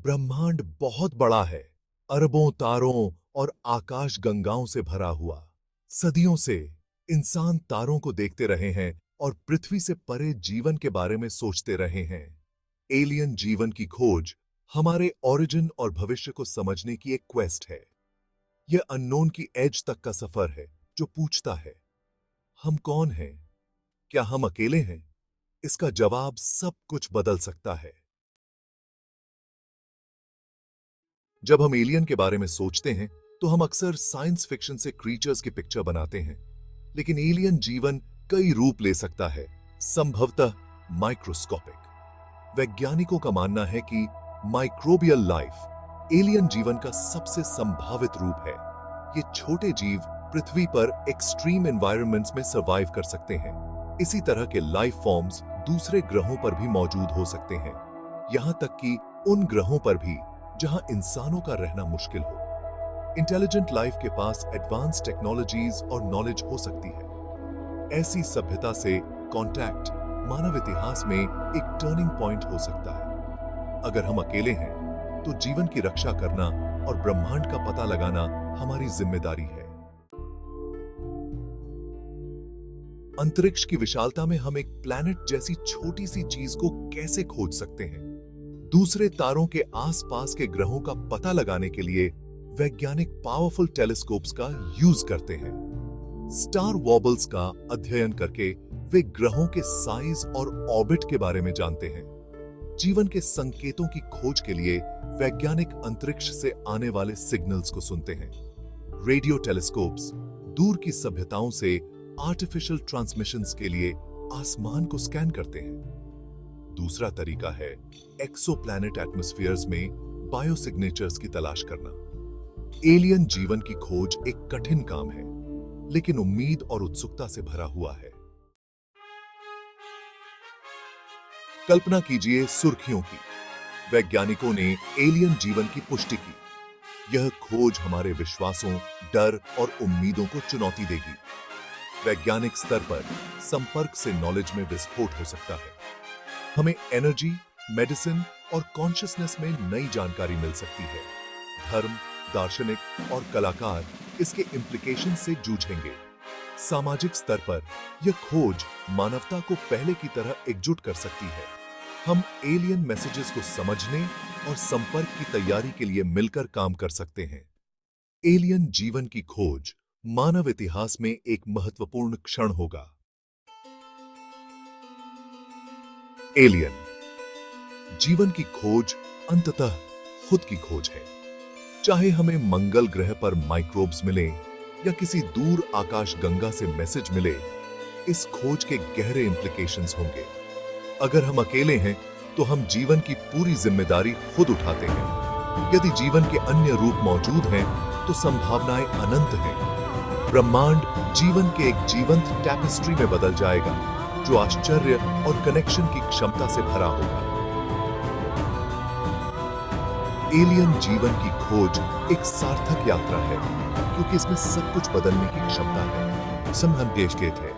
ब्रह्मांड बहुत बड़ा है, अरबों तारों और आकाश गंगाओं से भरा हुआ। सदियों से इंसान तारों को देखते रहे हैं और पृथ्वी से परे जीवन के बारे में सोचते रहे हैं। एलियन जीवन की खोज हमारे ओरिजिन और भविष्य को समझने की एक क्वेस्ट है। यह अननोन की एज तक का सफर है जो पूछता है, हम कौन हैं? क्या हम अकेले हैं? इसका जवाब सब कुछ बदल सकता है। जब हम एलियन के बारे में सोचते हैं तो हम अक्सर साइंस फिक्शन से क्रीचर्स की पिक्चर बनाते हैं, लेकिन एलियन जीवन कई रूप ले सकता है, संभवतः माइक्रोस्कोपिक। वैज्ञानिकों का मानना है कि माइक्रोबियल लाइफ एलियन जीवन का सबसे संभावित रूप है। ये छोटे जीव पृथ्वी पर एक्सट्रीम एनवायरनमेंट्स में सर्वाइव कर सकते हैं। इसी तरह के लाइफ फॉर्म्स दूसरे ग्रहों पर भी मौजूद हो सकते हैं, यहां तक कि उन ग्रहों पर भी जहां इंसानों का रहना मुश्किल हो। इंटेलिजेंट लाइफ के पास एडवांस टेक्नोलॉजीज और नॉलेज हो सकती है। ऐसी सभ्यता से कांटेक्ट मानव इतिहास में एक टर्निंग पॉइंट हो सकता है। अगर हम अकेले हैं तो जीवन की रक्षा करना और ब्रह्मांड का पता लगाना हमारी जिम्मेदारी है। अंतरिक्ष की विशालता में हम एक प्लैनेट जैसी छोटी सी चीज को कैसे खोज सकते हैं? दूसरे तारों के आसपास के ग्रहों का पता लगाने के लिए वैज्ञानिक पावरफुल टेलीस्कोप्स का यूज करते हैं। स्टार वॉबल्स का अध्ययन करके वे ग्रहों के साइज और ऑर्बिट के बारे में जानते हैं। जीवन के संकेतों की खोज के लिए वैज्ञानिक अंतरिक्ष से आने वाले सिग्नल्स को सुनते हैं। रेडियो टेलीस्कोप्स दूर की सभ्यताओं से आर्टिफिशियल ट्रांसमिशंस के लिए आसमान को स्कैन करते हैं। दूसरा तरीका है एक्सोप्लैनेट एटमॉस्फेयर्स में बायोसिग्नेचर्स की तलाश करना। एलियन जीवन की खोज एक कठिन काम है, लेकिन उम्मीद और उत्सुकता से भरा हुआ है। कल्पना कीजिए सुर्खियों की। वैज्ञानिकों ने एलियन जीवन की पुष्टि की। यह खोज हमारे विश्वासों, डर और उम्मीदों को चुनौती देगी। वैज्ञानिक स्तर पर संपर्क से नॉलेज में विस्फोट हो सकता है। हमें एनर्जी, मेडिसिन और कॉन्शियसनेस में नई जानकारी मिल सकती है। धर्म, दार्शनिक और कलाकार इसके इम्प्लीकेशन से जूझेंगे। सामाजिक स्तर पर यह खोज मानवता को पहले की तरह एकजुट कर सकती है। हम एलियन मैसेजेस को समझने और संपर्क की तैयारी के लिए मिलकर काम कर सकते हैं। एलियन जीवन की खोज मानव इतिहास में एक महत्वपूर्ण क्षण होगा। एलियन जीवन की खोज अंततः खुद की खोज है। चाहे हमें मंगल ग्रह पर माइक्रोब्स मिले या किसी दूर आकाश गंगा से मैसेज मिले, इस खोज के गहरे इंप्लीकेशंस होंगे। अगर हम अकेले हैं तो हम जीवन की पूरी जिम्मेदारी खुद उठाते हैं। यदि जीवन के अन्य रूप मौजूद हैं तो संभावनाएं अनंत हैं। ब्रह्मांड जीवन के एक जीवंत टैपेस्ट्री में बदल जाएगा, जो आश्चर्य और कनेक्शन की क्षमता से भरा होगा। एलियन जीवन की खोज एक सार्थक यात्रा है, क्योंकि इसमें सब कुछ बदलने की क्षमता है। संबंध देश के थे।